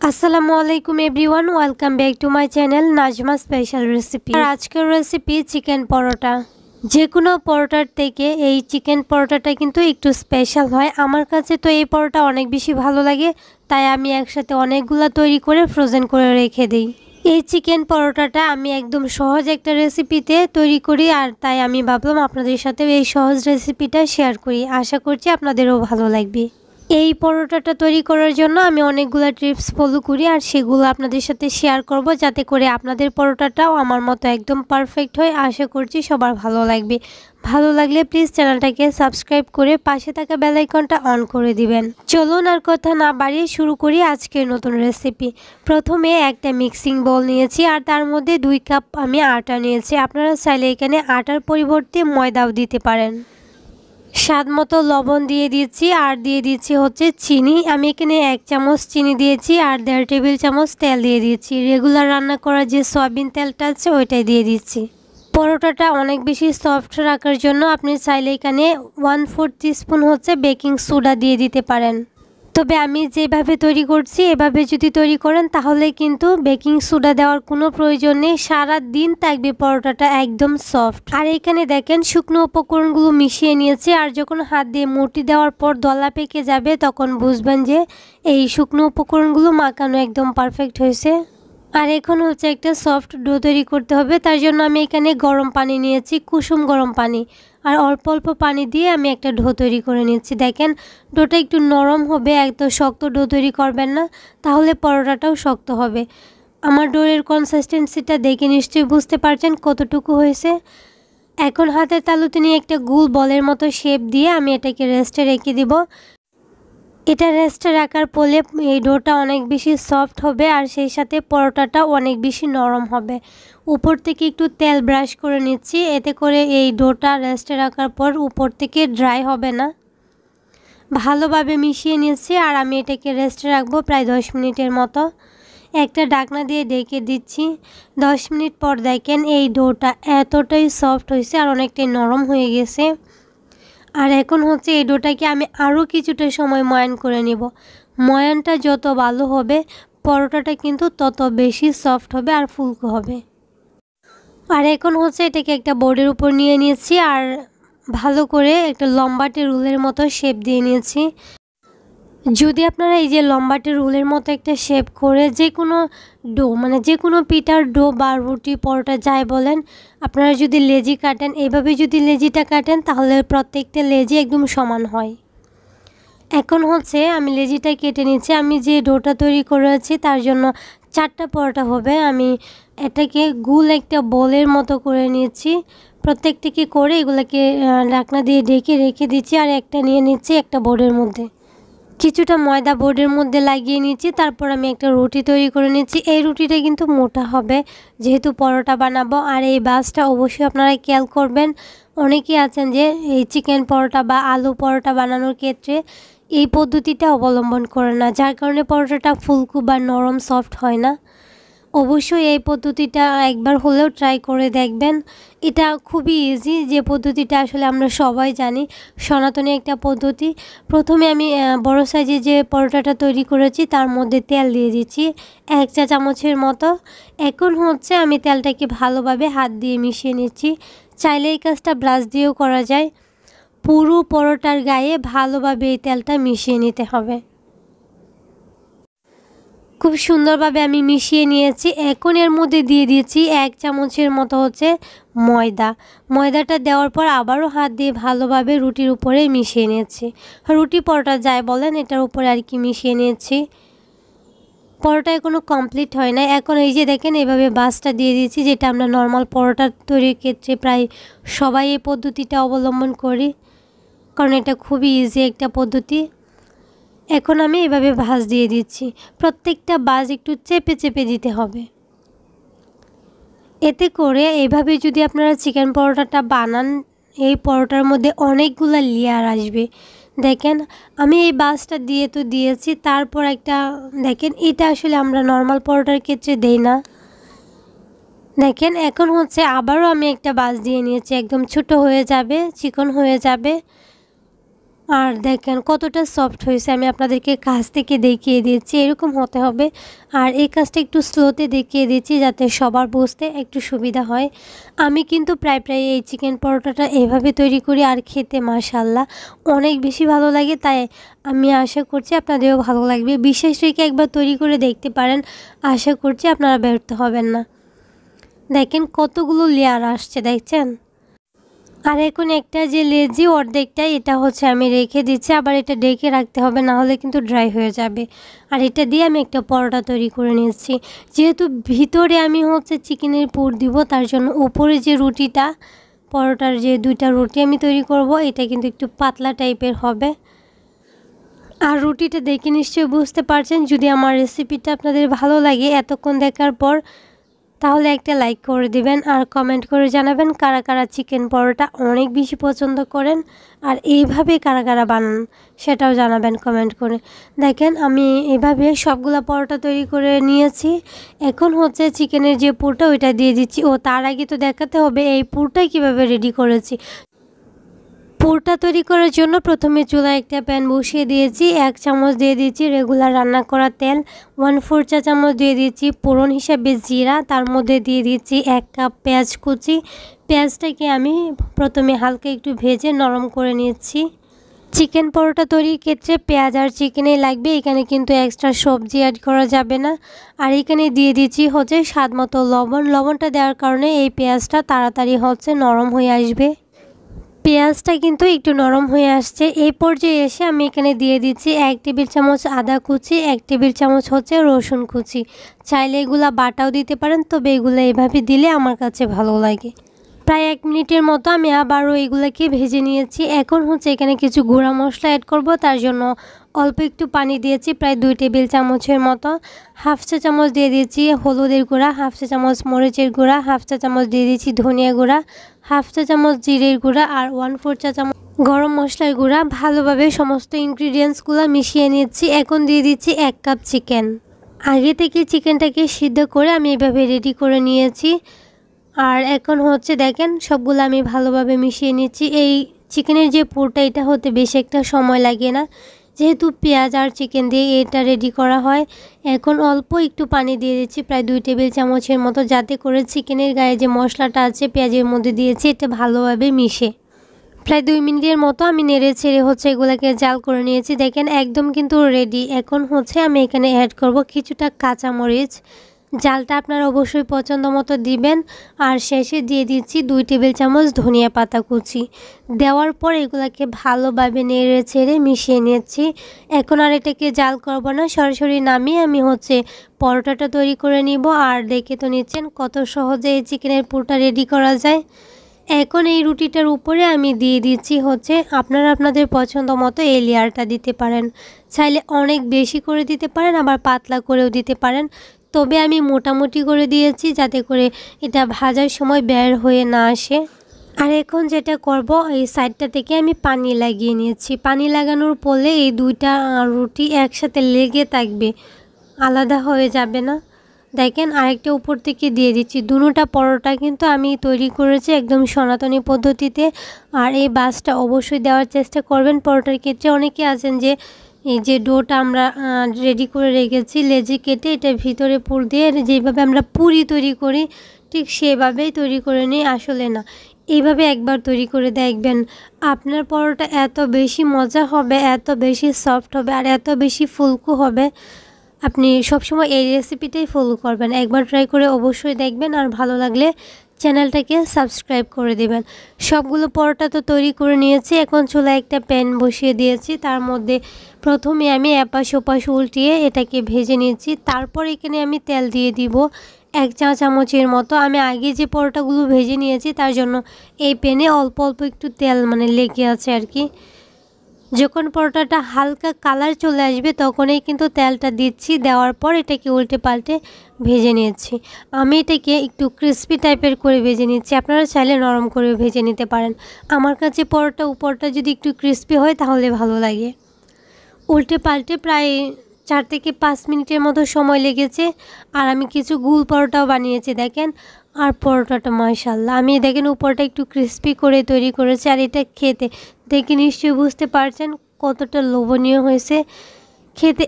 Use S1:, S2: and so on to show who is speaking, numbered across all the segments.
S1: আসসালামু আলাইকুম everyone, welcome back to my channel Najma special recipe. আর আজকের রেসিপি চিকেন পরোটা। যে কোনো পরোটার থেকে এই চিকেন পরোটাটা কিন্তু একটু স্পেশাল হয়। আমার কাছে তো এই পরোটা অনেক বেশি ভালো লাগে, তাই আমি একসাথে অনেকগুলো তৈরি করে ফ্রোজেন করে রেখে দিই। এই চিকেন পরোটাটা আমি একদম সহজ একটা রেসিপিতে তৈরি করি, আর তাই আমি ভাবলাম আপনাদের সাথে এই সহজ রেসিপিটা শেয়ার করি। আশা করছি আপনাদেরও ভালো লাগবে। এই পরোটাটা তৈরি করার জন্য আমি অনেকগুলো টিপস ফলো করি, আর সেগুলো আপনাদের সাথে শেয়ার করব, যাতে করে আপনাদের পরোটাটাও আমার মতো একদম পারফেক্ট হয়। আশা করছি সবার ভালো লাগবে। ভালো লাগলে প্লিজ চ্যানেলটাকে সাবস্ক্রাইব করে পাশে থাকা বেল আইকনটা অন করে দিবেন। চলুন আর কথা না বাড়িয়ে শুরু করি আজকের নতুন রেসিপি। প্রথমে একটা মিক্সিং বোল নিয়েছি, আর তার মধ্যে 2 কাপ আমি আটা নিয়েছি। আপনারা চাইলে এখানে আটার পরিবর্তে ময়দাও দিতে পারেন। স্বাদ মতো লবণ দিয়ে দিচ্ছি, আর দিয়ে দিচ্ছি হচ্ছে চিনি। আমি এখানে 1 চামচ চিনি দিয়েছি, আর 1.5 টেবিল চামচ তেল দিয়ে দিচ্ছি। রেগুলার রান্না করা যে সয়াবিন তেলটা আছে ওইটাই দিয়ে দিচ্ছি। পরোটাটা অনেক বেশি সফট রাখার জন্য আপনি চাইলে এখানে 1/4 টিস্পুন হচ্ছে বেকিং সোডা দিয়ে দিতে পারেন। তবে আমি যেভাবে তৈরি করছি এভাবে যদি তৈরি করেন তাহলে কিন্তু বেকিং সোডা দেওয়ার কোনো প্রয়োজন নেই। সারা দিন থাকবে পরোটাটা একদম সফট। আর এখানে দেখেন শুকনো উপকরণগুলো মিশিয়ে নিয়েছি, আর যখন হাত দিয়ে মুঠি দেওয়ার পর দলা পেকে যাবে তখন বুঝবেন যে এই শুকনো উপকরণগুলো মাখানো একদম পারফেক্ট হয়েছে। আর এখন হচ্ছে একটা সফট ডো তৈরি করতে হবে। তার জন্য আমি এখানে গরম পানি নিয়েছি, কুসুম গরম পানি, আর অল্প অল্প পানি দিয়ে আমি একটা ডো তৈরি করে নিচ্ছি। দেখেন ডোটা একটু নরম হবে, একদম শক্ত ডো তৈরি করবেন না, তাহলে পরোটাটাও শক্ত হবে। আমার ডোয়ের কনসিস্টেন্সিটা দেখে নিশ্চয়ই বুঝতে পারছেন কতটুকু হয়েছে। এখন হাতের তালুতে নিয়ে একটা গোল বলের মতো শেপ দিয়ে আমি এটাকে রেস্টে রেখে দিব। এটা রেস্টে রাখার ফলে এই ডোটা অনেক বেশি সফট হবে, আর সেই সাথে পরোটাটা অনেক বেশি নরম হবে। উপর থেকে একটু তেল ব্রাশ করে নিচ্ছি, এতে করে এই ডোটা রেস্টে রাখার পর উপর থেকে ড্রাই হবে না। ভালোভাবে মিশিয়ে নিচ্ছি, আর আমি এটাকে রেস্টে রাখবো প্রায় 10 মিনিটের মতো। একটা ঢাকনা দিয়ে ঢেকে দিচ্ছি। 10 মিনিট পর দেখেন এই ডোটা এতটাই সফট হয়েছে আর অনেকটাই নরম হয়ে গেছে। আর এখন হচ্ছে এই ডোটাকে আমি আরও কিছুটা সময় ময়ান করে নিব। ময়ানটা যত ভালো হবে পরোটাটা কিন্তু তত বেশি সফট হবে আর ফুলকো হবে। আর এখন হচ্ছে এটাকে একটা বোর্ডের উপর নিয়ে নিয়েছি, আর ভালো করে একটা লম্বাটে রুলের মতো শেপ দিয়ে নিয়েছি। যদি আপনারা এই যে লম্বাটে রুলের মতো একটা শেপ করে যে কোনো ডো, মানে যে কোনো পিঠার ডো বা রুটি পরোটা যাই বলেন, আপনারা যদি লেজি কাটেন, এইভাবে যদি লেজিটা কাটেন তাহলে প্রত্যেকটা লেজি একদম সমান হয়। এখন হচ্ছে আমি লেজিটা কেটে নিচ্ছি। আমি যে ডোটা তৈরি করেছি তার জন্য 4টা পরোটা হবে। আমি এটাকে গোল একটা বলের মতো করে নিয়েছি। প্রত্যেকটিকে করে এগুলোকে ঢাকনা দিয়ে ঢেকে রেখে দিচ্ছি, আর একটা নিয়ে নিচ্ছি একটা বোর্ডের মধ্যে। কিছুটা ময়দা বোর্ডের মধ্যে লাগিয়ে নিচ্ছি। তারপর আমি একটা রুটি তৈরি করে নিচ্ছি। এই রুটিটা কিন্তু মোটা হবে যেহেতু পরোটা বানাবো। আর এই বাসটা অবশ্যই আপনারা খেয়াল করবেন। অনেকেই আছেন যে এই চিকেন পরোটা বা আলু পরোটা বানানোর ক্ষেত্রে এই পদ্ধতিটা অবলম্বন করে না, যার কারণে পরোটাটা ফুলকো বা নরম সফট হয় না। অবশ্যই এই পদ্ধতিটা একবার হলেও ট্রাই করে দেখবেন। এটা খুবই ইজি, যে পদ্ধতিটা আসলে আমরা সবাই জানি, সনাতনী একটা পদ্ধতি। প্রথমে আমি বড় সাইজে যে পরোটাটা তৈরি করেছি তার মধ্যে তেল দিয়ে দিচ্ছি 1 চা চামচের মতো। এখন হচ্ছে আমি তেলটাকে ভালোভাবে হাত দিয়ে মিশিয়ে নিচ্ছি। চাইলে এই কাজটা ব্রাশ দিয়েও করা যায়। পুরো পরোটার গায়ে ভালোভাবে এই তেলটা মিশিয়ে নিতে হবে। খুব সুন্দরভাবে আমি মিশিয়ে নিয়েছি। এখন এর মধ্যে দিয়ে দিয়েছি 1 চামচের মতো হচ্ছে ময়দা। ময়দাটা দেওয়ার পর আবারও হাত দিয়ে ভালোভাবে রুটির উপরে মিশিয়ে নিয়েছি। রুটি পরোটা যাই বলেন এটার উপরে আর কি মিশিয়ে নিয়েছি। পরোটা এখনও কমপ্লিট হয় না। এখন এই যে দেখেন এইভাবে বাসটা দিয়ে দিয়েছি, যেটা আমরা নর্মাল পরোটা তৈরির ক্ষেত্রে প্রায় সবাই এই পদ্ধতিটা অবলম্বন করি, কারণ এটা খুবই ইজি একটা পদ্ধতি। এখন আমি এভাবে ভাঁজ দিয়ে দিচ্ছি। প্রত্যেকটা ভাঁজ একটু চেপে চেপে দিতে হবে। এতে করে এইভাবে যদি আপনারা চিকেন পরোটাটা বানান, এই পরোটার মধ্যে অনেকগুলো লেয়ার আসবে। দেখেন আমি এই ভাঁজটা দিয়ে তো দিয়েছি, তারপর একটা দেখেন এটা আসলে আমরা নর্মাল পরোটার ক্ষেত্রে দেই না। দেখেন এখন হচ্ছে আবারও আমি একটা ভাঁজ দিয়ে নিয়েছি, একদম ছোট হয়ে যাবে, চিকন হয়ে যাবে। আর দেখেন কতটা সফট হয়েছে, আমি আপনাদেরকে কাছ থেকে দেখিয়ে দিচ্ছি, এরকম হতে হবে। আর এই কাজটা একটু স্লোতে দেখিয়ে দিচ্ছি যাতে সবার বুঝতে একটু সুবিধা হয়। আমি কিন্তু প্রায় এই চিকেন পরোটাটা এভাবে তৈরি করি আর খেতে মাশাআল্লাহ অনেক বেশি ভালো লাগে। তাই আমি আশা করছি আপনাদেরও ভালো লাগবে। বিশেষ রেখে একবার তৈরি করে দেখতে পারেন, আশা করছি আপনারা ব্যর্থ হবেন না। দেখেন কতগুলো লেয়ার আসছে, দেখছেন। আর এখন একটা যে লেজি অর্ধেকটা এটা হচ্ছে আমি রেখে দিচ্ছি, আবার এটা ডেকে রাখতে হবে, না হলে কিন্তু ড্রাই হয়ে যাবে। আর এটা দিয়ে আমি একটা পরোটা তৈরি করে নিচ্ছি। যেহেতু ভিতরে আমি হচ্ছে চিকেনের পুর দিব, তার জন্য উপরে যে রুটিটা, পরোটার যে দুইটা রুটি আমি তৈরি করব, এটা কিন্তু একটু পাতলা টাইপের হবে। আর রুটিটা দেখে নিশ্চয়ই বুঝতে পারছেন। যদি আমার রেসিপিটা আপনাদের ভালো লাগে এতক্ষণ দেখার পর, তাহলে একটা লাইক করে দিবেন আর কমেন্ট করে জানাবেন কারা কারা চিকেন পরোটা অনেক বেশি পছন্দ করেন আর এইভাবে কারা কারা বানান সেটাও জানাবেন কমেন্ট করে। দেখেন আমি এইভাবে সবগুলা পরোটা তৈরি করে নিয়েছি। এখন হচ্ছে চিকেনের যে পুরটা ওইটা দিয়ে দিচ্ছি। ও তার আগে তো দেখাতে হবে এই পুরটা কীভাবে রেডি করেছি। পুরটা তৈরি করার জন্য প্রথমে চুলায় একটা প্যান বসিয়ে দিয়েছি। 1 চামচ দিয়ে দিচ্ছি রেগুলার রান্না করা তেল, 1/4 চা চামচ দিয়ে দিচ্ছি ফোড়ন হিসাবে জিরা, তার মধ্যে দিয়ে দিচ্ছি 1 কাপ পেঁয়াজ কুচি। পেঁয়াজটাকে আমি প্রথমে হালকা একটু ভেজে নরম করে নিচ্ছি। চিকেন পরোটা তৈরির ক্ষেত্রে পেঁয়াজ আর চিকেনেই লাগবে, এখানে কিন্তু এক্সট্রা সবজি অ্যাড করা যাবে না। আর এখানে দিয়ে দিচ্ছি হচ্ছে স্বাদ মতো লবণ। লবণটা দেওয়ার কারণে এই পেঁয়াজটা তাড়াতাড়ি হচ্ছে নরম হয়ে আসবে। পেঁয়াজটা কিন্তু একটু নরম হয়ে আসছে। এই পর্যায়ে এসে আমি এখানে দিয়ে দিচ্ছি 1 টেবিল চামচ আদা কুচি, 1 টেবিল চামচ হচ্ছে রসুন কুচি। চাইলে এগুলা বাটাও দিতে পারেন, তবে এগুলো এভাবে দিলে আমার কাছে ভালো লাগে। প্রায় 1 মিনিটের মতো আমি আবারও এগুলাকে ভেজে নিয়েছি। এখন হচ্ছে এখানে কিছু গুঁড়া মশলা অ্যাড করব, তার জন্য অল্প একটু পানি দিয়েছি, প্রায় 2 টেবিল চামচের মতো। 1/2 চা চামচ দিয়ে দিয়েছি হলুদের গুঁড়া, 1/2 চা চামচ মরিচের গুঁড়া, 1/2 চা চামচ দিয়ে দিয়েছি ধনিয়া গুঁড়া, 1/2 চা চামচ জিরের গুঁড়া আর 1/4 চা চামচ গরম মশলার গুঁড়া। ভালোভাবে সমস্ত ইনগ্রিডিয়েন্টসগুলো মিশিয়ে নিচ্ছি। এখন দিয়ে দিচ্ছি 1 কাপ চিকেন। আগে থেকে চিকেনটাকে সিদ্ধ করে আমি এভাবে রেডি করে নিয়েছি। আর এখন হচ্ছে দেখেন সবগুলো আমি ভালোভাবে মিশিয়ে নিচ্ছি। এই চিকেনের যে পুরটা এটা হতে বেশি একটা সময় লাগে না, যেহেতু পেঁয়াজ আর চিকেন দিয়ে এটা রেডি করা হয়। এখন অল্প একটু পানি দিয়ে দিচ্ছি, প্রায় 2 টেবিল চামচের মতো, যাতে করে চিকেনের গায়ে যে মশলাটা আছে পেঁয়াজের মধ্যে দিয়েছি এটা ভালোভাবে মিশে। প্রায় 2 মিনিটের মতো আমি নেড়ে ছেড়ে হচ্ছে এগুলোকে জাল করে নিয়েছি। দেখেন একদম কিন্তু রেডি। এখন হচ্ছে আমি এখানে অ্যাড করব কিছুটা কাঁচামরিচ। জালটা আপনারা অবশ্যই পছন্দ মতো দিবেন। আর শেষে দিয়ে দিচ্ছি 2 টেবিল চামচ ধনিয়া পাতা কুচি। দেওয়ার পর এগুলাকে ভালোভাবে নেড়ে ছেড়ে মিশিয়ে নিচ্ছি। এখন আর এটাকে জাল করব না, সরাসরি নামিয়ে আমি হচ্ছে পরোটাটা তৈরি করে নিব। আর দেখে তো নিচ্ছেন কত সহজে এই চিকেনের পুরটা রেডি করা যায়। এখন এই রুটিটার উপরে আমি দিয়ে দিচ্ছি হচ্ছে আপনারা আপনাদের পছন্দ মতো এই লেয়ারটা দিতে পারেন। চাইলে অনেক বেশি করে দিতে পারেন, আবার পাতলা করেও দিতে পারেন, তবে আমি মোটামুটি করে দিয়েছি যাতে করে এটা ভাজার সময় বের হয়ে না আসে। আর এখন যেটা করব, এই সাইডটা থেকে আমি পানি লাগিয়ে নিয়েছি। পানি লাগানোর ফলে এই দুইটা রুটি একসাথে লেগে থাকবে, আলাদা হয়ে যাবে না। দেখেন আরেকটা উপর থেকে দিয়ে দিচ্ছি। দুটোটা পরোটা কিন্তু আমি তৈরি করেছি একদম সনাতনী পদ্ধতিতে। আর এই বাসটা অবশ্যই দেওয়ার চেষ্টা করবেন পরোটার ক্ষেত্রে। অনেকে আছেন যে এই যে ডোটা আমরা রেডি করে রেখেছি লেজি কেটে এটার ভিতরে পুর দিয়ে যেভাবে আমরা পুরি তৈরি করি ঠিক সেভাবেই তৈরি করে নিই, আসলে না। এইভাবে একবার তৈরি করে দেখবেন, আপনার পরোটা এত বেশি মজা হবে, এত বেশি সফট হবে আর এত বেশি ফুলকো হবে। আপনি সবসময় এই রেসিপিটাই ফলো করবেন। একবার ট্রাই করে অবশ্যই দেখবেন, আর ভালো লাগলে চ্যানেলটাকে সাবস্ক্রাইব করে দেবেন। সবগুলো পরোটা তো তৈরি করে নিয়েছি। এখন চুলায় একটা প্যান বসিয়ে দিয়েছি, তার মধ্যে প্রথমে আমি এপাশ ওপাশ উল্টিয়ে এটাকে ভেজে নিয়েছি। তারপর এখানে আমি তেল দিয়ে দিব 1 চা চামচের মতো। আমি আগে যে পরোটাগুলো ভেজে নিয়েছি তার জন্য এই প্যানে অল্প অল্প একটু তেল লেগে আছে আর কি। যখন পরোটাটা হালকা কালার চলে আসবে তখনই কিন্তু তেলটা দিচ্ছি। দেওয়ার পর এটাকে উল্টে পাল্টে ভেজে নিয়েছি। আমি এটাকে একটু ক্রিস্পি টাইপের করে ভেজে নিচ্ছি, আপনারা চাইলে নরম করে ভেজে নিতে পারেন। আমার কাছে পরোটা উপরটা যদি একটু ক্রিস্পি হয় তাহলে ভালো লাগে। উল্টে পাল্টে প্রায় 4 থেকে 5 মিনিটের মতো সময় লেগেছে। আর আমি কিছু গুল পরোটাও বানিয়েছি দেখেন। আর পরোটাটা মাশাআল্লাহ আমি দেখেন উপরটা একটু ক্রিস্পি করে তৈরি করেছি। আর এটা খেতে দেখে নিশ্চয়ই বুঝতে পারছেন কতটা লোভনীয় হয়েছে। খেতে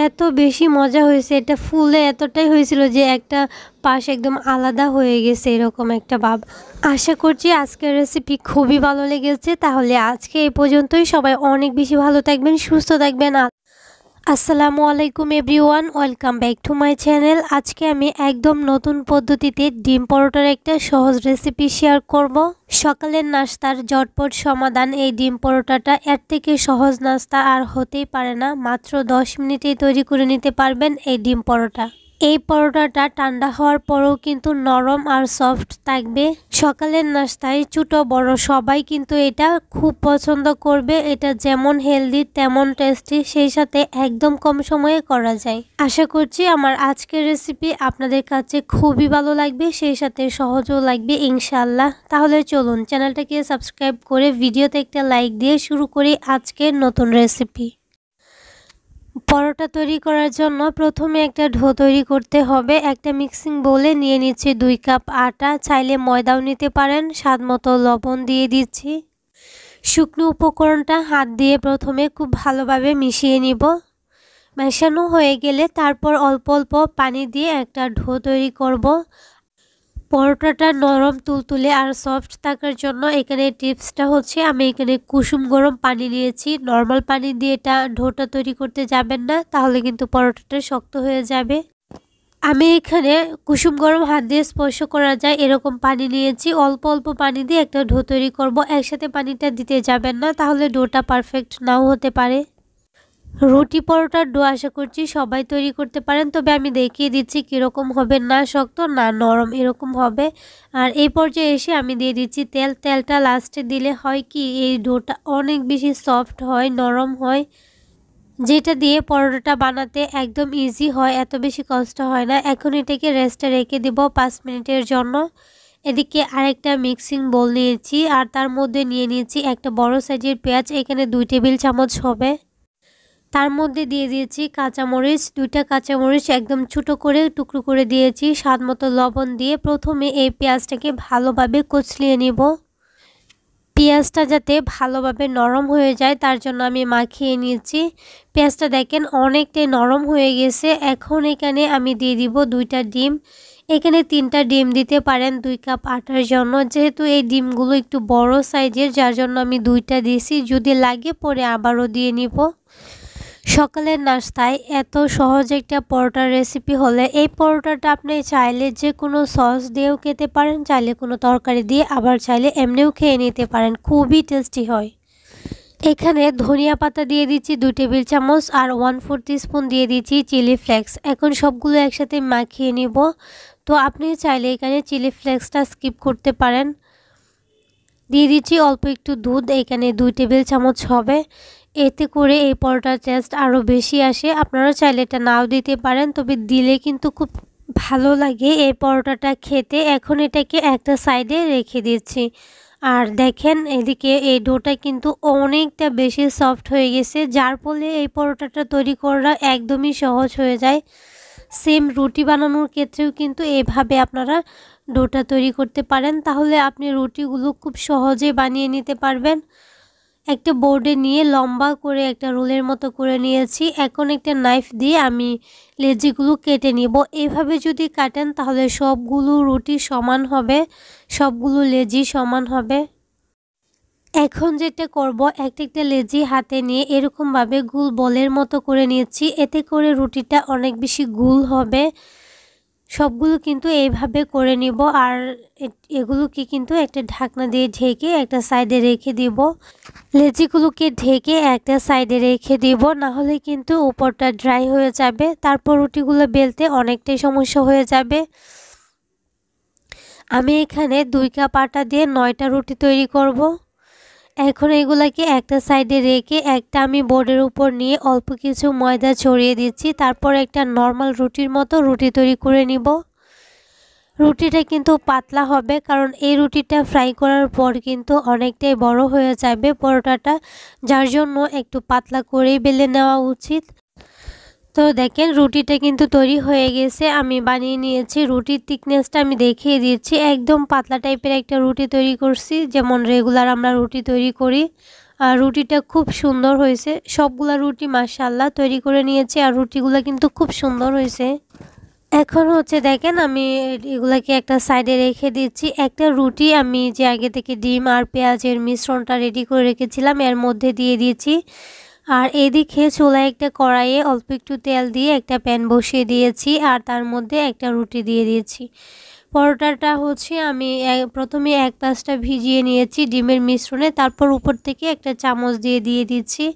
S1: এত বেশি মজা হয়েছে। এটা ফুলে এতটাই হয়েছিল যে একটা পাশ একদম আলাদা হয়ে গেছে, এরকম একটা ভাব। আশা করছি আজকের রেসিপি খুবই ভালো লেগেছে। তাহলে আজকে এই পর্যন্তই। সবাই অনেক বেশি ভালো থাকবেন, সুস্থ থাকবেন। আসসালামু আলাইকুম everyone, welcome back to my channel. আজকে আমি একদম নতুন পদ্ধতিতে ডিম পরোটার একটা সহজ রেসিপি শেয়ার করব। সকালের নাস্তার ঝটপট সমাধান এই ডিম পরোটাটা। এর থেকে সহজ নাস্তা আর হতেই পারে না। মাত্র 10 মিনিটেই তৈরি করে নিতে পারবেন এই ডিম পরোটা। এই পরোটাটা ঠান্ডা হওয়ার পরেও কিন্তু নরম আর সফট থাকবে। সকালের নাস্তায় ছোট বড় সবাই কিন্তু এটা খুব পছন্দ করবে। এটা যেমন হেলদি তেমন টেস্টি, সেই সাথে একদম কম সময়ে করা যায়। আশা করছি আমার আজকের রেসিপি আপনাদের কাছে খুবই ভালো লাগবে, সেই সাথে সহজও লাগবে ইনশাআল্লাহ। তাহলে চলুন চ্যানেলটাকে সাবস্ক্রাইব করে ভিডিওতে একটা লাইক দিয়ে শুরু করি আজকের নতুন রেসিপি। পরোটা তৈরি করার জন্য প্রথমে একটা ডো তৈরি করতে হবে। একটা মিক্সিং বোলে নিয়ে নিচ্ছি 2 কাপ আটা, চাইলে ময়দাও নিতে পারেন। স্বাদ মতো লবণ দিয়ে দিচ্ছি। শুকনো উপকরণটা হাত দিয়ে প্রথমে খুব ভালোভাবে মিশিয়ে নিব। মেশানো হয়ে গেলে তারপর অল্প অল্প পানি দিয়ে একটা ডো তৈরি করব। পরোটাটা নরম তুলতুলে আর সফট থাকার জন্য এখানে টিপসটা হচ্ছে আমি এখানে কুসুম গরম পানি নিয়েছি। নর্মাল পানি দিয়ে এটা ডোটা তৈরি করতে যাবেন না, তাহলে কিন্তু পরোটাটা শক্ত হয়ে যাবে। আমি এখানে কুসুম গরম হাত দিয়ে স্পর্শ করা যায় এরকম পানি নিয়েছি। অল্প অল্প পানি দিয়ে একটা ডো তৈরি করব। একসাথে পানিটা দিতে যাবেন না, তাহলে ডোটা পারফেক্ট নাও হতে পারে। রুটি পরোটার ডো আশা করছি সবাই তৈরি করতে পারেন, তবে আমি দেখিয়ে দিচ্ছি কীরকম হবে। না শক্ত না নরম, এরকম হবে। আর এই পর্যায়ে এসে আমি দিয়ে দিচ্ছি তেল। তেলটা লাস্টে দিলে হয় কি এই ডোটা অনেক বেশি সফট হয়, নরম হয়, যেটা দিয়ে পরোটাটা বানাতে একদম ইজি হয়, এত বেশি কষ্ট হয় না। এখন এটাকে রেস্টে রেখে দেব 5 মিনিটের জন্য। এদিকে আরেকটা মিক্সিং বোল নিয়েছি আর তার মধ্যে নিয়ে নিয়েছি একটা বড় সাইজের পেঁয়াজ, এখানে 2 টেবিল চামচ হবে। তার মধ্যে দিয়ে দিয়েছি কাঁচামরিচ, 2টা কাঁচামরিচ একদম ছোটো করে টুকরো করে দিয়েছি। স্বাদ মতো লবণ দিয়ে প্রথমে এই পেঁয়াজটাকে ভালোভাবে কুচলিয়ে নিব। পেঁয়াজটা যাতে ভালোভাবে নরম হয়ে যায় তার জন্য আমি মাখিয়ে নিয়েছি। পেঁয়াজটা দেখেন অনেকটাই নরম হয়ে গেছে। এখন এখানে আমি দিয়ে দিব 2টা ডিম। এখানে 3টা ডিম দিতে পারেন 2 কাপ আটার জন্য। যেহেতু এই ডিমগুলো একটু বড় সাইজের, যার জন্য আমি 2টা দিয়েছি। যদি লাগে পরে আবারও দিয়ে নিব। সকালের নাস্তায় এত সহজ একটা পরোটার রেসিপি হলে এই পরোটাটা আপনি চাইলে যে কোনো সস দিয়েও খেতে পারেন, চাইলে কোনো তরকারি দিয়ে, আবার চাইলে এমনিও খেয়ে নিতে পারেন। খুবই টেস্টি হয়। এখানে ধনিয়া পাতা দিয়ে দিচ্ছি 2 টেবিল চামচ আর 1/4 টিস্পুন দিয়ে দিচ্ছি চিলি ফ্লেক্স। এখন সবগুলো একসাথে মাখিয়ে নিব। তো আপনি চাইলে এখানে চিলি ফ্লেক্সটা স্কিপ করতে পারেন। দিয়ে দিচ্ছি অল্প একটু দুধ, এখানে 2 টেবিল চামচ হবে। এতে করে এই পরোটার টেস্ট আরও বেশি আসে। আপনারা চাইলে এটা নাও দিতে পারেন, তবে দিলে কিন্তু খুব ভালো লাগে এই পরোটাটা খেতে। এখন এটাকে একটা সাইডে রেখে দিচ্ছি। আর দেখেন এদিকে এই ডোটা কিন্তু অনেকটা বেশি সফট হয়ে গেছে, যার ফলে এই পরোটাটা তৈরি করা একদমই সহজ হয়ে যায়। সেম রুটি বানানোর ক্ষেত্রেও কিন্তু এভাবে আপনারা ডোটা তৈরি করতে পারেন, তাহলে আপনি রুটিগুলো খুব সহজে বানিয়ে নিতে পারবেন। একটা বোর্ডে নিয়ে লম্বা করে একটা রোলের মতো করে নিয়েছি। এখন একটা নাইফ দিয়ে আমি লেচিগুলো কেটে নিব। এভাবে যদি কাটেন তাহলে সবগুলো রুটি সমান হবে, সবগুলো লেচি সমান হবে। এখন যেটা করব, একটা লেচি হাতে নিয়ে এরকমভাবে গোল বলের মতো করে নিয়েছি। এতে করে রুটিটা অনেক বেশি গোল হবে। সবগুলো কিন্তু এইভাবে করে নিব। আর এগুলোকে কিন্তু একটা ঢাকনা দিয়ে ঢেকে একটা সাইডে রেখে দিব। লেচিগুলোকে ঢেকে একটা সাইডে রেখে দিব, না হলে কিন্তু উপরটা ড্রাই হয়ে যাবে। তারপর রুটিগুলো বেলতে অনেকটাই সমস্যা হয়ে যাবে। আমি এখানে 2 কাপ আটা দিয়ে 9টা রুটি তৈরি করব। এখন এগুলাকে একটা সাইডে রেখে একটা আমি বোর্ডের উপর নিয়ে অল্প কিছু ময়দা ছড়িয়ে দিচ্ছি। তারপর একটা নর্মাল রুটির মতো রুটি তৈরি করে নিব। রুটিটা কিন্তু পাতলা হবে, কারণ এই রুটিটা ফ্রাই করার পর কিন্তু অনেকটাই বড় হয়ে যাবে পরোটাটা, যার জন্য একটু পাতলা করেই বেলে নেওয়া উচিত। তো দেখেন রুটিটা কিন্তু তৈরি হয়ে গেছে, আমি বানিয়ে নিয়েছি। রুটির থিকনেসটা আমি দেখিয়ে দিচ্ছি, একদম পাতলা টাইপের একটা রুটি তৈরি করছি, যেমন রেগুলার আমরা রুটি তৈরি করি। আর রুটিটা খুব সুন্দর হয়েছে, সবগুলা রুটি মাশাআল্লাহ তৈরি করে নিয়েছি, আর রুটিগুলো কিন্তু খুব সুন্দর হয়েছে। এখন হচ্ছে দেখেন আমি এগুলাকে একটা সাইডে রেখে দিচ্ছি। একটা রুটি আমি যে আগে থেকে ডিম আর পেঁয়াজের মিশ্রণটা রেডি করে রেখেছিলাম এর মধ্যে দিয়ে দিয়েছি। আর এদিকে চুলায় একটা কড়াইয়ে অল্প একটু তেল দিয়ে একটা প্যান বসিয়ে দিয়েছি, আর তার মধ্যে একটা রুটি দিয়ে দিয়েছি। পরোটাটা হচ্ছে আমি প্রথমে এক পাশটা ভিজিয়ে নিয়েছি ডিমের মিশ্রণে, তারপর উপর থেকে একটা চামচ দিয়ে দিচ্ছি।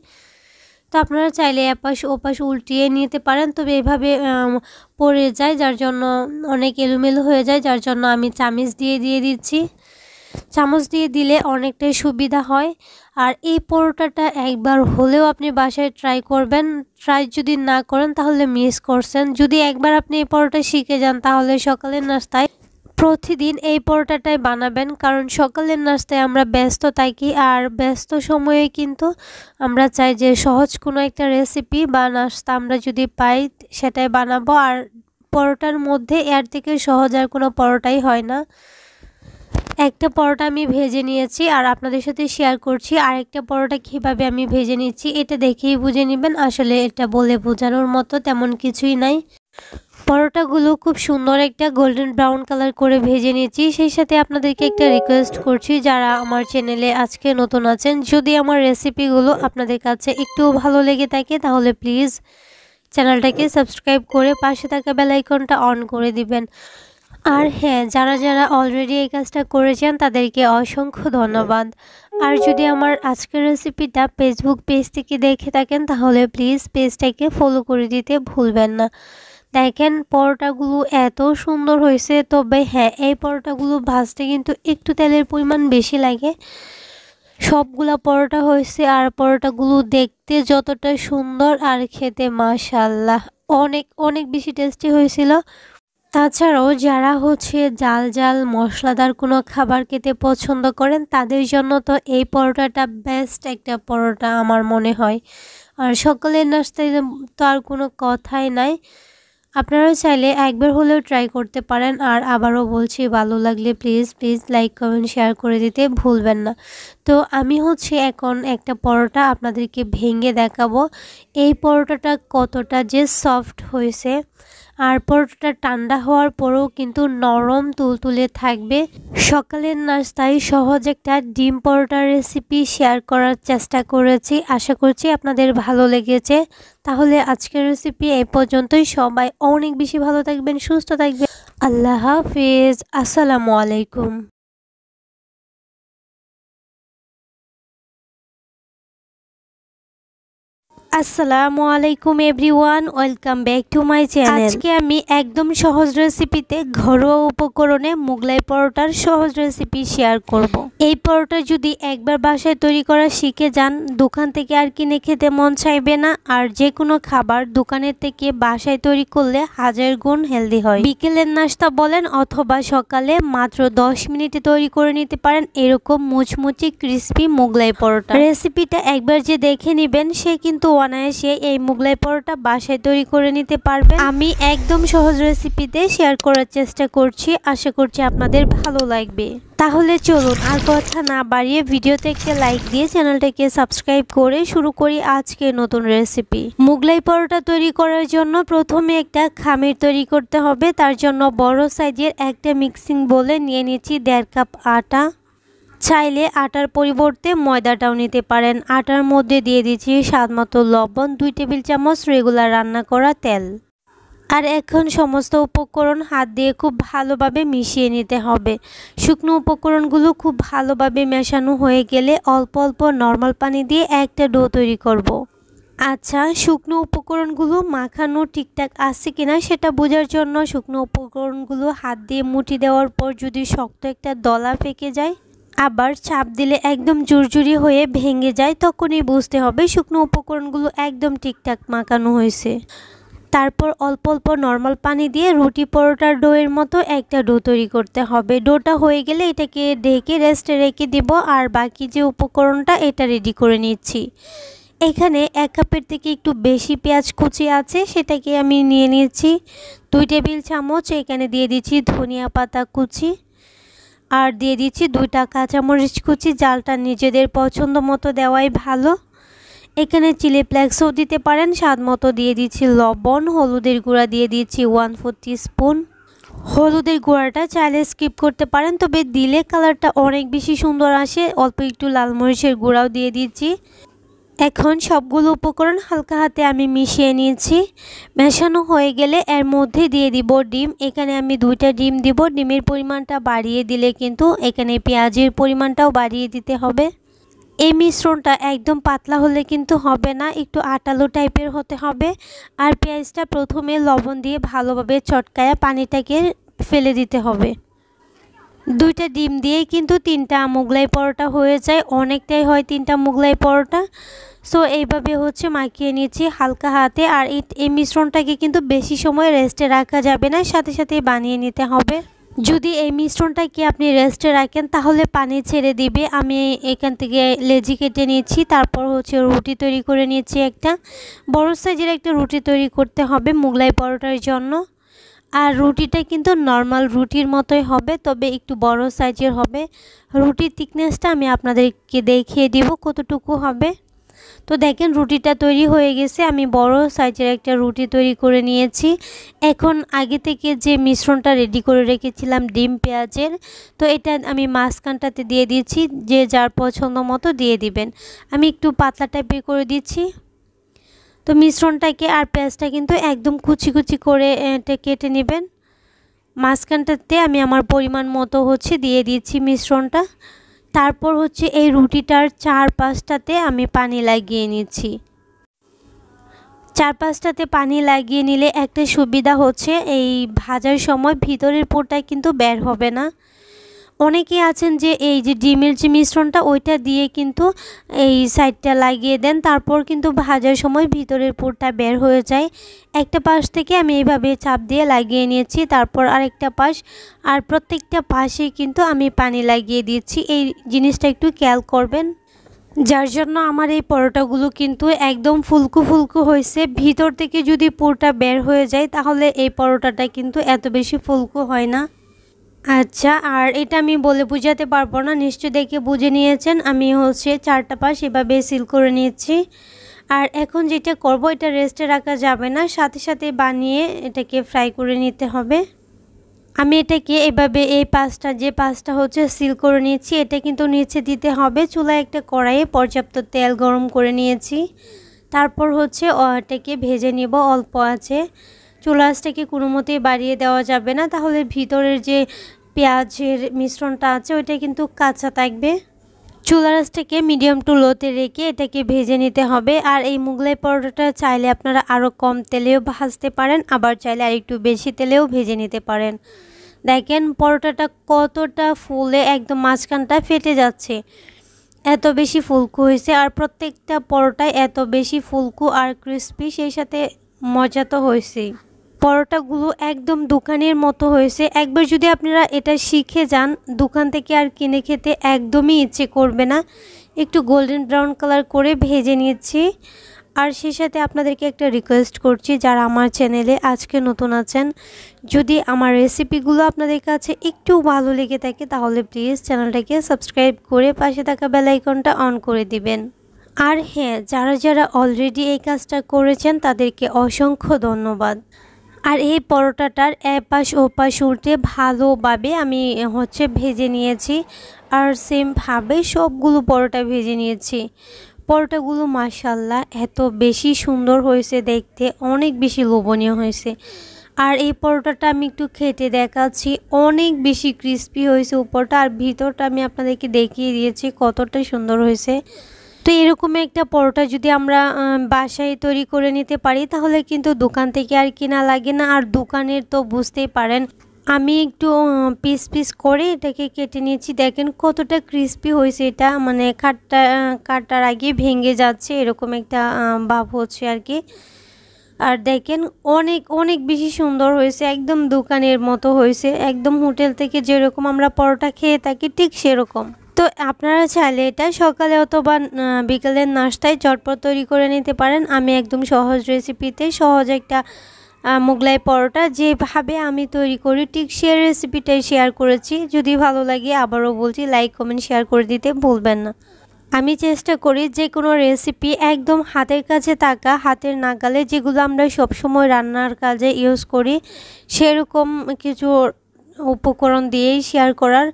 S1: তো আপনারা চাইলে এপাশ ওপাশ উল্টিয়ে নিতে পারেন, তবে এভাবে পড়ে যায় যার জন্য অনেক এলোমেলো হয়ে যায়, যার জন্য আমি চামচ দিয়ে দিচ্ছি। চামচ দিয়ে দিলে অনেকটাই সুবিধা হয়। আর এই পরোটাটা একবার হলেও আপনি বাসায় ট্রাই করবেন, ট্রাই যদি না করেন তাহলে মিস করছেন। যদি একবার আপনি এই পরোটা শিখে যান তাহলে সকালের নাস্তায় প্রতিদিন এই পরোটাটাই বানাবেন, কারণ সকালের নাস্তায় আমরা ব্যস্ত থাকি, আর ব্যস্ত সময়ে কিন্তু আমরা চাই যে সহজ কোনো একটা রেসিপি বা নাস্তা আমরা যদি পাই সেটাই বানাবো। আর পরোটার মধ্যে এর থেকে সহজ আর কোনো পরোটাই হয় না। একটা পরোটা আমি ভেজে নিয়েছি আর আপনাদের সাথে শেয়ার করছি আরেকটা পরোটা কীভাবে আমি ভেজে নিচ্ছি, এটা দেখেই বুঝে নেবেন। আসলে এটা বলে বোঝানোর মতো তেমন কিছুই নাই। পরোটাগুলো খুব সুন্দর একটা গোল্ডেন ব্রাউন কালার করে ভেজে নিয়েছি। সেই সাথে আপনাদেরকে একটা রিকোয়েস্ট করছি, যারা আমার চ্যানেলে আজকে নতুন আছেন, যদি আমার রেসিপিগুলো আপনাদের কাছে একটু ভালো লেগে থাকে তাহলে প্লিজ চ্যানেলটাকে সাবস্ক্রাইব করে পাশে থাকা বেল আইকনটা অন করে দিবেন। আর হ্যাঁ, যারা অলরেডি এই কাজটা করেছেন তাদেরকে অসংখ্য ধন্যবাদ। আর যদি আমার আজকের রেসিপিটা ফেসবুক পেজ থেকে দেখে থাকেন তাহলে প্লিজ পেজটাকে ফলো করে দিতে ভুলবেন না। দেখেন পরোটাগুলো এত সুন্দর হয়েছে, তবে হ্যাঁ এই পরোটাগুলো ভাজতে কিন্তু একটু তেলের পরিমাণ বেশি লাগে। সবগুলা পরোটা হয়েছে, আর পরোটাগুলো দেখতে যতটা সুন্দর আর খেতে মাশাআল্লাহ অনেক অনেক বেশি টেস্টি হয়েছিল। তাছাড়াও যারা হচ্ছে জাল জাল মশলাদার কোনো খাবার খেতে পছন্দ করেন তাদের জন্য তো এই পরোটাটা বেস্ট একটা পরোটা আমার মনে হয়। আর সকালের নাস্তায় তো আর কোনো কথাই নাই, আপনারা চাইলে একবার হলেও ট্রাই করতে পারেন। আর আবারও বলছি, ভালো লাগলে প্লিজ লাইক কমেন্ট শেয়ার করে দিতে ভুলবেন না। তো আমি হচ্ছে এখন একটা পরোটা আপনাদেরকে ভেঙে দেখাবো এই পরোটাটা কতটা যে সফট হয়েছে। আর পরোটাটা ঠান্ডা হওয়ার পরেও কিন্তু নরম তুলতুলে থাকবে। সকালের নাস্তায় সহজ একটা ডিম পরোটার রেসিপি শেয়ার করার চেষ্টা করেছি, আশা করছি আপনাদের ভালো লেগেছে। তাহলে আজকের রেসিপি এই পর্যন্তই। সবাই অনেক বেশি ভালো থাকবেন, সুস্থ থাকবেন। আল্লাহ হাফেজ, আসসালামু আলাইকুম। আসসালামু আলাইকুম everyone, welcome back to my channel. আজকে আমি একদম সহজ রেসিপিতে ঘরোয়া উপকরণে মোগলাই পরোটার সহজ রেসিপি শেয়ার করব। এই পরোটা যদি একবার বাসায় তৈরি করা শিখে যান, দোকান থেকে আর কিনে খেতে মন চাইবে না। আর যে কোনো খাবার দোকানের থেকে বাসায় তৈরি করলে হাজার গুণ হেলদি হয়। বিকেলের নাস্তা বলেন অথবা সকালে মাত্র 10 মিনিটে তৈরি করে নিতে পারেন এরকম মুচমুচে ক্রিস্পি মোগলাই পরোটা। রেসিপিটা একবার যে দেখে নেবেন সে কিন্তু অনায়াসে এই মোগলাই পরোটা বাসায় তৈরি করে নিতে পারবেন। আমি একদম সহজ রেসিপিতে শেয়ার করার চেষ্টা করছি, আশা করছি আপনাদের ভালো লাগবে। তাহলে চলুন আর কথা না বাড়িয়ে ভিডিওতে একটা লাইক দিয়ে চ্যানেলটাকে সাবস্ক্রাইব করে শুরু করি আজকে নতুন রেসিপি। মোগলাই পরোটা তৈরি করার জন্য প্রথমে একটা খামির তৈরি করতে হবে। তার জন্য বড় সাইজের একটা মিক্সিং বোলে নিয়ে নিচ্ছি 1.5 কাপ আটা। চাইলে আটার পরিবর্তে ময়দাটাও নিতে পারেন। আটার মধ্যে দিয়ে দিচ্ছি স্বাদমতো লবণ, 2 টেবিল চামচ রেগুলার রান্না করা তেল। আর এখন সমস্ত উপকরণ হাত দিয়ে খুব ভালোভাবে মিশিয়ে নিতে হবে। শুকনো উপকরণগুলো খুব ভালোভাবে মেশানো হয়ে গেলে অল্প অল্প নর্মাল পানি দিয়ে একটা ডো তৈরি করব। আচ্ছা, শুকনো উপকরণগুলো মাখানো ঠিকঠাক আছে কিনা সেটা বোঝার জন্য শুকনো উপকরণগুলো হাত দিয়ে মুঠি দেওয়ার পর যদি শক্ত একটা দলা পেকে যায়, আবার চাপ দিলে একদম জুরজুরি হয়ে ভেঙে যায়, তখনই বুঝতে হবে শুকনো উপকরণগুলো একদম ঠিকঠাক মাখানো হয়েছে। তারপর অল্প অল্প নর্মাল পানি দিয়ে রুটি পরোটার ডোয়ের মতো একটা ডো তৈরি করতে হবে। ডোটা হয়ে গেলে এটাকে ঢেকে রেস্টে রেখে দিব। আর বাকি যে উপকরণটা এটা রেডি করে নিচ্ছি। এখানে 1 কাপের থেকে একটু বেশি পেঁয়াজ কুচি আছে, সেটাকে আমি নিয়ে নিয়েছি 2 টেবিল চামচ। এখানে দিয়ে দিচ্ছি ধনিয়া পাতা কুচি আর দিয়ে দিচ্ছি 2টা কাঁচামরিচ কুচি। জালটা নিজেদের পছন্দ মতো দেওয়াই ভালো। এখানে চিলি ফ্লেক্সও দিতে পারেন, স্বাদ মতো দিয়ে দিচ্ছি লবণ। হলুদের গুঁড়া দিয়ে দিচ্ছি 1/4 টিস্পুন। হলুদের গুঁড়াটা চাইলে স্কিপ করতে পারেন, তবে দিলে কালারটা অনেক বেশি সুন্দর আসে। অল্প একটু লাল মরিচের গুঁড়াও দিয়ে দিচ্ছি। এখন সবগুলো উপকরণ হালকা হাতে আমি মিশিয়ে নিয়েছি। মেশানো হয়ে গেলে এর মধ্যে দিয়ে দিব ডিম। এখানে আমি 2টা ডিম দিব। ডিমের পরিমাণটা বাড়িয়ে দিলে কিন্তু এখানে পেঁয়াজের পরিমাণটাও বাড়িয়ে দিতে হবে। এই মিশ্রণটা একদম পাতলা হলে কিন্তু হবে না, একটু আটালো টাইপের হতে হবে। আর পেঁয়াজটা প্রথমে লবণ দিয়ে ভালোভাবে চটকায়া পানিটাকে ফেলে দিতে হবে। 2টা ডিম দিয়েই কিন্তু 3টা মোগলাই পরোটা হয়ে যায়, অনেকটাই হয় 3টা মোগলাই পরোটা। সো এইভাবে হচ্ছে মাখিয়ে নিচ্ছি হালকা হাতে। আর এই মিশ্রণটাকে কিন্তু বেশি সময় রেস্টে রাখা যাবে না, সাথে সাথে বানিয়ে নিতে হবে। যদি এই মিশ্রণটাকে আপনি রেস্টে রাখেন তাহলে পানি ছেড়ে দিবে। আমি এখান থেকে লেচি কেটে নিয়েছি, তারপর হচ্ছে রুটি তৈরি করে নিয়েছি। একটা বড় সাইজের একটা রুটি তৈরি করতে হবে মোগলাই পরোটার জন্য। আর রুটিটা কিন্তু নর্মাল রুটির মতোই হবে, তবে একটু বড় সাইজের হবে। রুটির থিকনেসটা আমি আপনাদেরকে দেখিয়ে দিব কতটুকু হবে। তো দেখেন রুটিটা তৈরি হয়ে গেছে। আমি বড় সাইজের একটা রুটি তৈরি করে নিয়েছি। এখন আগে থেকে যে মিশ্রণটা রেডি করে রেখেছিলাম ডিম পেঁয়াজের, তো এটা আমি মাঝখানটাতে দিয়ে দিচ্ছি। যে যার পছন্দ মতো দিয়ে দিবেন। আমি একটু পাতলা টাইপের করে দিচ্ছি। তো মিশ্রণটাকে আর পেঁয়াজটা কিন্তু একদম কুচি কুচি করে এটা কেটে নেবেন। মাঝখানটাতে আমি আমার পরিমাণ মতো হচ্ছে দিয়ে দিচ্ছি মিশ্রণটা। তারপর হচ্ছে এই রুটিটার 4-5টাতে আমি পানি লাগিয়ে নিচ্ছি। 4-5টাতে পানি লাগিয়ে নিলে একটা সুবিধা হচ্ছে, এই ভাজার সময় ভিতরের পুরটা কিন্তু বের হবে না। অনেকে আছেন যে এই যে ডিমের যে মিশ্রণটা ওইটা দিয়ে কিন্তু এই সাইডটা লাগিয়ে দেন, তারপর কিন্তু ভাজার সময় ভিতরের পুরটা বের হয়ে যায়। একটা পাশ থেকে আমি এইভাবে চাপ দিয়ে লাগিয়ে নিয়েছি, তারপর আরেকটা পাশ। আর প্রত্যেকটা পাশে কিন্তু আমি পানি লাগিয়ে দিচ্ছি। এই জিনিসটা একটু খেয়াল করবেন, যার জন্য আমার এই পরোটাগুলো কিন্তু একদম ফুলকো ফুলকো হয়েছে। ভিতর থেকে যদি পুরটা বের হয়ে যায় তাহলে এই পরোটাটা কিন্তু এত বেশি ফুলকো হয় না। আচ্ছা, আর এটা আমি বলে বোঝাতে পারবো না, নিশ্চয় দেখে বুঝে নিয়েছেন। আমি হচ্ছে 4টা পাশ এভাবে সিল করে নিয়েছি। আর এখন যেটা করব, এটা রেস্টে রাখা যাবে না, সাথে সাথে বানিয়ে এটাকে ফ্রাই করে নিতে হবে। আমি এটাকে এভাবে এই পাশটা যে পাশটা হচ্ছে সিল করে নিয়েছি, এটা কিন্তু নিচে দিতে হবে। চুলায় একটা কড়াইয়ে পর্যাপ্ত তেল গরম করে নিয়েছি। তারপর হচ্ছে এটাকে ভেজে নিব অল্প আছে। চুলা আঁচটাকে কোনো মতেই বাড়িয়ে দেওয়া যাবে না, তাহলে ভিতরের যে পেঁয়াজের মিশ্রণটা আছে ওইটা কিন্তু কাঁচা থাকবে। চুলার আঁচটাকে মিডিয়াম টু লোতে রেখে এটাকে ভেজে নিতে হবে। আর এই মোগলাই পরোটাটা চাইলে আপনারা আরও কম তেলেও ভাজতে পারেন, আবার চাইলে আর একটু বেশি তেলেও ভেজে নিতে পারেন। দেখেন পরোটাটা কতটা ফুলে একদম মাঝখানটা ফেটে যাচ্ছে, এত বেশি ফুলকো হয়েছে। আর প্রত্যেকটা পরোটায় এত বেশি ফুলকো আর ক্রিস্পি, সেই সাথে মজা তো হয়েছেই। পরোটাগুলো একদম দোকানের মতো হয়েছে। একবার যদি আপনারা এটা শিখে যান, দোকান থেকে আর কিনে খেতে একদমই ইচ্ছে করবে না। একটু গোল্ডেন ব্রাউন কালার করে ভেজে নিয়েছি। আর সেই সাথে আপনাদেরকে একটা রিকোয়েস্ট করছি, যারা আমার চ্যানেলে আজকে নতুন আছেন, যদি আমার রেসিপিগুলো আপনাদের কাছে একটু ভালো লেগে থাকে তাহলে প্লিজ চ্যানেলটাকে সাবস্ক্রাইব করে পাশে থাকা বেল আইকনটা অন করে দিবেন। আর হ্যাঁ, যারা যারা অলরেডি এই কাজটা করেছেন তাদেরকে অসংখ্য ধন্যবাদ। আর এই পরোটাটার এপাশ ওপাশ উল্টে ভালোভাবে আমি হচ্ছে ভেজে নিয়েছি। আর সেমভাবে সবগুলো পরোটা ভেজে নিয়েছি। পরোটাগুলো মাশাআল্লাহ এত বেশি সুন্দর হয়েছে দেখতে, অনেক বেশি লোভনীয় হয়েছে। আর এই পরোটাটা আমি একটু খেতে দেখাচ্ছি, অনেক বেশি ক্রিস্পি হয়েছে উপরটা, আর ভিতরটা আমি আপনাদেরকে দেখিয়ে দিয়েছি কতটা সুন্দর হয়েছে। তো এরকম একটা পরোটা যদি আমরা বাসায় তৈরি করে নিতে পারি তাহলে কিন্তু দোকান থেকে আর কেনা লাগে না। আর দোকানের তো বুঝতেই পারেন, আমি একটু পিস পিস করে এটাকে কেটে নিয়েছি। দেখেন কতটা ক্রিস্পি হয়েছে, এটা মানে কাটার আগে ভেঙে যাচ্ছে এরকম একটা ভাব হচ্ছে আর কি। আর দেখেন অনেক অনেক বেশি সুন্দর হয়েছে, একদম দোকানের মতো হয়েছে, একদম হোটেল থেকে যেরকম আমরা পরোটা খেয়ে থাকি ঠিক সেরকম। তো আপনারা চাইলে এটা সকালে অথবা বিকেলের নাস্তায় চটপট তৈরি করে নিতে পারেন। আমি একদম সহজ রেসিপিতে সহজ একটা মোগলাই পরোটা যেভাবে আমি তৈরি করি ঠিক সেই রেসিপিটাই শেয়ার করেছি। যদি ভালো লাগে আবারও বলছি, লাইক কমেন্ট শেয়ার করে দিতে ভুলবেন না। আমি চেষ্টা করি যে কোনো রেসিপি একদম হাতের কাছে থাকা, হাতের নাগালে, যেগুলো আমরা সবসময় রান্নার কাজে ইউজ করি সেরকম কিছু উপকরণ দিয়েই শেয়ার করার।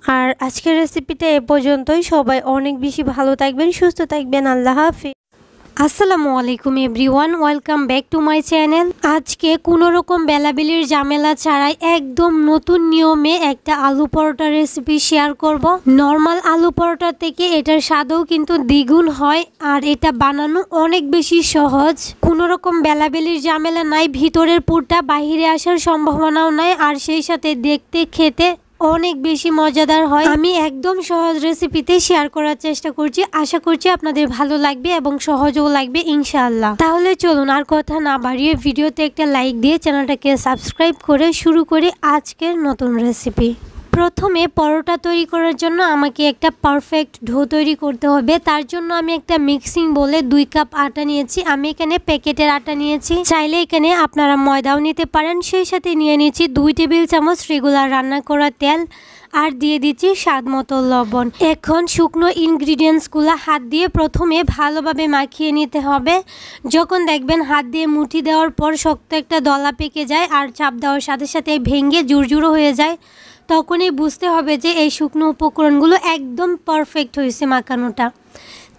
S1: আর আজকের রেসিপিটা এ পর্যন্তই। সবাই অনেক বেশি ভালো থাকবেন, সুস্থ থাকবেন। আল্লাহ হাফেজ। আসসালামু আলাইকুম everyone, welcome back to my channel. আজকে কোনো রকম বেলাবেলির ঝামেলা ছাড়াই একদম নতুন নিয়মে একটা আলু পরোটা রেসিপি শেয়ার করব। নর্মাল আলু পরোটা থেকে এটার স্বাদও কিন্তু দ্বিগুণ হয় আর এটা বানানো অনেক বেশি সহজ। কোনো রকম বেলাবেলির ঝামেলা নাই, ভিতরের পুরটা বাহিরে আসার সম্ভাবনাও নাই, আর সেই সাথে দেখতে খেতে অনেক বেশি মজাদার হয়। আমি একদম সহজ রেসিপিতে শেয়ার করার চেষ্টা করছি, আশা করছি আপনাদের ভালো লাগবে এবং সহজও লাগবে ইনশাআল্লাহ। তাহলে চলুন আর কথা না বাড়িয়ে ভিডিওতে একটা লাইক দিয়ে চ্যানেলটাকে সাবস্ক্রাইব করে শুরু করি আজকের নতুন রেসিপি। প্রথমে পরোটা তৈরি করার জন্য আমাকে একটা পারফেক্ট ডো তৈরি করতে হবে। তার জন্য আমি একটা মিক্সিং বলে 2 কাপ আটা নিয়েছি। আমি এখানে প্যাকেটের আটা নিয়েছি, চাইলে এখানে আপনারা ময়দাও নিতে পারেন। সেই সাথে নিয়ে নিয়েছি 2 টেবিল চামচ রেগুলার রান্না করা তেল, আর দিয়ে দিচ্ছি স্বাদ মতো লবণ। এখন শুকনো ইনগ্রিডিয়েন্টসগুলো হাত দিয়ে প্রথমে ভালোভাবে মাখিয়ে নিতে হবে। যখন দেখবেন হাত দিয়ে মুঠি দেওয়ার পর শক্ত একটা দলা পেকে যায় আর চাপ দেওয়ার সাথে সাথে ভেঙে জুড়জুড়ো হয়ে যায়, তখনই বুঝতে হবে যে এই শুকনো উপকরণগুলো একদম পারফেক্ট হয়েছে মাখানোটা।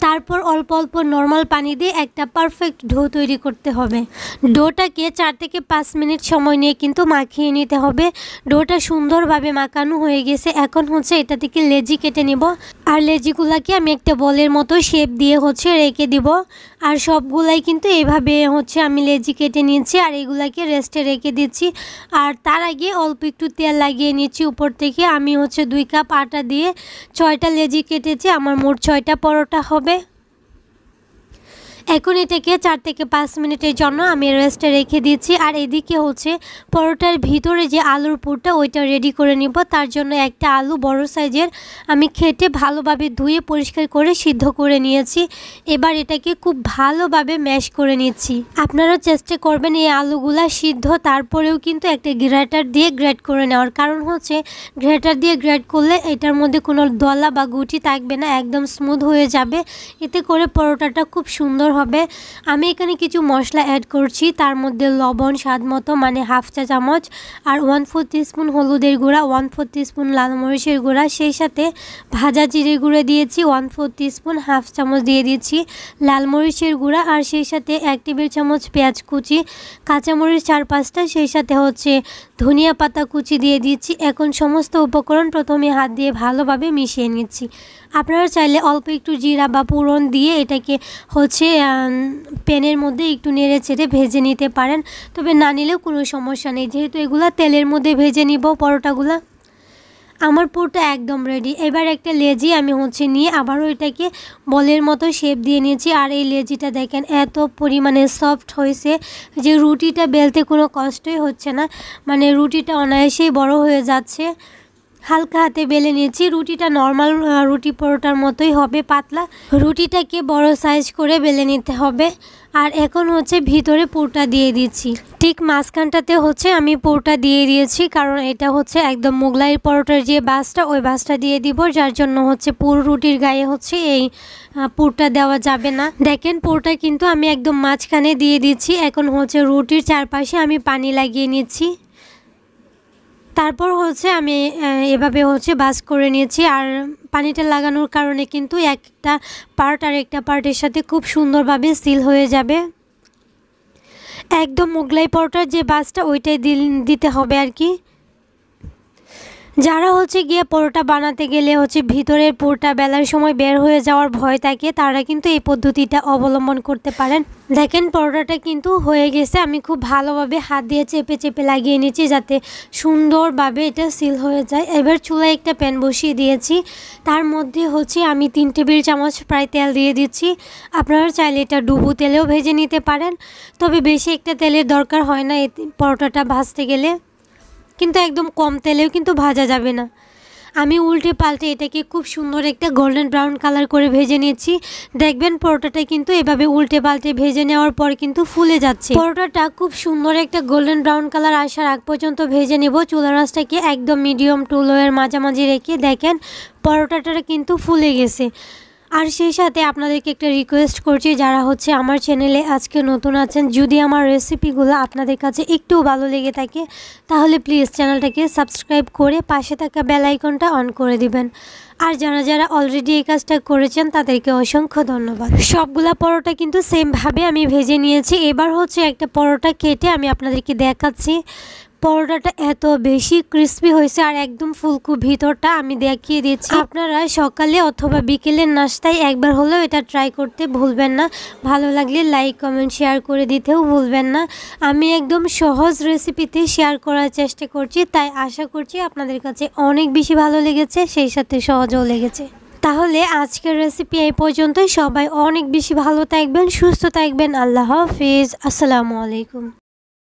S1: তারপর অল্প অল্প নর্মাল পানি দিয়ে একটা পারফেক্ট ডো তৈরি করতে হবে। ডোটাকে 4 থেকে 5 মিনিট সময় নিয়ে কিন্তু মাখিয়ে নিতে হবে। ডোটা সুন্দরভাবে মাখানো হয়ে গেছে। এখন এটা থেকে লেজি কেটে নিব, আর লেজিগুলাকে আমি একটা বলের মতো শেপ দিয়ে রেখে দিব। আর সবগুলাই কিন্তু এইভাবে আমি লেজি কেটে নিয়েছি আর এগুলাকে রেস্টে রেখে দিচ্ছি। আর তার আগে অল্প একটু তেল লাগিয়ে নিচ্ছি উপর থেকে। আমি 2 কাপ আটা দিয়ে 6টা লেজি কেটেছি, আমার মোট 6টা পরোটা হবে। এখন এটাকে 4 থেকে 5 মিনিটের জন্য আমি রেস্টে রেখে দিচ্ছি। আর এদিকে পরোটার ভিতরে যে আলুর পুরটা ওইটা রেডি করে নিব। তার জন্য একটা আলু বড় সাইজের আমি কেটে ভালোভাবে ধুয়ে পরিষ্কার করে সিদ্ধ করে নিয়েছি। এবার এটাকে খুব ভালোভাবে ম্যাশ করে নিচ্ছি। আপনারা চেষ্টা করবেন এই আলুগুলা সিদ্ধ তারপরেও কিন্তু একটা গ্রেটার দিয়ে গ্রেট করে নেওয়ার, কারণ গ্রেটার দিয়ে গ্রেট করলে এটার মধ্যে কোনো দলা বা গুটি থাকবে না, একদম স্মুথ হয়ে যাবে। এতে করে পরোটাটা খুব সুন্দর হবে। আমি এখানে কিছু মশলা অ্যাড করছি, তার মধ্যে লবণ স্বাদ মতো মানে হাফ চা চামচ, আর 1/4 টিস্পুন হলুদের গুঁড়া, 1/4 টিস্পুন লাল মরিচের গুঁড়া, সেই সাথে ভাজা জিরে গুঁড়ো দিয়েছি 1/4 টিস্পুন, হাফ চামচ দিয়ে দিচ্ছি লাল মরিচের গুঁড়া, আর সেই সাথে 1 টেবিল চামচ পেঁয়াজ কুচি, কাঁচামরিচ 4-5টা, সেই সাথে ধনিয়া পাতা কুচি দিয়ে দিচ্ছি। এখন সমস্ত উপকরণ প্রথমে হাত দিয়ে ভালোভাবে মিশিয়ে নিচ্ছি। আপনারা চাইলে অল্প একটু জিরা বা পুরন দিয়ে এটাকে প্যানের মধ্যে একটু নেড়ে চেড়ে ভেজে নিতে পারেন, তবে না নিলেও কোনো সমস্যা নেই, যেহেতু এগুলা তেলের মধ্যে ভেজে নিব পরোটাগুলা। আমার পুরটা একদম রেডি। এবার একটা লেজি আমি নিয়ে আবারও এটাকে বলের মতো শেপ দিয়ে নিয়েছি। আর এই লেজিটা দেখেন এত পরিমাণে সফট হয়েছে যে রুটিটা বেলতে কোনো কষ্টই হচ্ছে না, মানে রুটিটা অনায়াসেই বড় হয়ে যাচ্ছে। হালকা হাতে বেলে নিয়েছি। রুটিটা নর্মাল রুটি পরোটার মতোই হবে, পাতলা। রুটিটাকে বড় সাইজ করে বেলে নিতে হবে। আর এখন ভিতরে পুরটা দিয়ে দিচ্ছি। ঠিক মাঝখানটাতে আমি পুরটা দিয়ে দিয়েছি, কারণ এটা একদম মোগলাই পরোটার যে বাসটা ওই বাসটা দিয়ে দিব, যার জন্য পুরো রুটির গায়ে এই পুরটা দেওয়া যাবে না। দেখেন পুরটা কিন্তু আমি একদম মাঝখানে দিয়ে দিচ্ছি। এখন রুটির চারপাশে আমি পানি লাগিয়ে নিচ্ছি। তারপর আমি এভাবে বাস করে নিয়েছি। আর পানিটা লাগানোর কারণে কিন্তু একটা পার্ট আর একটা পার্টের সাথে খুব সুন্দরভাবে সিল হয়ে যাবে। একদম মোগলাই পরোটার যে বাসটা ওইটাই দিতে হবে আর কি। যারা গিয়ে পরোটা বানাতে গেলে ভিতরের পুরটা বেলার সময় বের হয়ে যাওয়ার ভয় থাকে, তারা কিন্তু এই পদ্ধতিটা অবলম্বন করতে পারেন। দেখেন পরোটাটা কিন্তু হয়ে গেছে। আমি খুব ভালোভাবে হাত দিয়ে চেপে চেপে লাগিয়ে নিচ্ছি যাতে সুন্দরভাবে এটা সিল হয়ে যায়। এবার চুলায় একটা প্যান বসিয়ে দিয়েছি, তার মধ্যে আমি 3 টেবিল চামচ প্রায় তেল দিয়ে দিচ্ছি। আপনারা চাইলে এটা ডুবো তেলেও ভেজে নিতে পারেন, তবে বেশি একটা তেলের দরকার হয় না এই পরোটাটা ভাজতে গেলে, কিন্তু একদম কম তেলেও কিন্তু ভাজা যাবে না। আমি উল্টে পাল্টে এটাকে খুব সুন্দর একটা গোল্ডেন ব্রাউন কালার করে ভেজে নিয়েছি। দেখবেন পরোটাটা কিন্তু এভাবে উল্টে পাল্টে ভেজে নেওয়ার পর কিন্তু ফুলে যাচ্ছে। পরোটাটা খুব সুন্দর একটা গোল্ডেন ব্রাউন কালার আসার আগ পর্যন্ত ভেজে নেব। চুলার আঁচটাকে একদম মিডিয়াম টু লো এর মাঝামাঝি রেখে দেখেন পরোটাটা কিন্তু ফুলে গেছে। আর সেই সাথে আপনাদেরকে একটা রিকোয়েস্ট করছি, যারা আমার চ্যানেলে আজকে নতুন আছেন, যদি আমার রেসিপিগুলো আপনাদের কাছে একটু ভালো লেগে থাকে তাহলে প্লিজ চ্যানেলটাকে সাবস্ক্রাইব করে পাশে থাকা বেল আইকনটা অন করে দিবেন। আর যারা অলরেডি এই কাজটা করেছেন তাদেরকে অসংখ্য ধন্যবাদ। সবগুলা পরোটা কিন্তু সেমভাবে আমি ভেজে নিয়েছি। এবার একটা পরোটা কেটে আমি আপনাদেরকে দেখাচ্ছি। পরোটাটা এত বেশি ক্রিস্পি হয়েছে আর একদম ফুলকো ভিতরটা আমি দেখিয়ে দিচ্ছি। আপনারা সকালে অথবা বিকেলের নাস্তায় একবার হলেও এটা ট্রাই করতে ভুলবেন না। ভালো লাগলে লাইক কমেন্ট শেয়ার করে দিতেও ভুলবেন না। আমি একদম সহজ রেসিপিতে শেয়ার করার চেষ্টা করছি, তাই আশা করছি আপনাদের কাছে অনেক বেশি ভালো লেগেছে, সেই সাথে সহজও লেগেছে। তাহলে আজকের রেসিপি এই পর্যন্তই। সবাই অনেক বেশি ভালো থাকবেন, সুস্থ থাকবেন। আল্লাহ হাফিজ, আসসালামু আলাইকুম।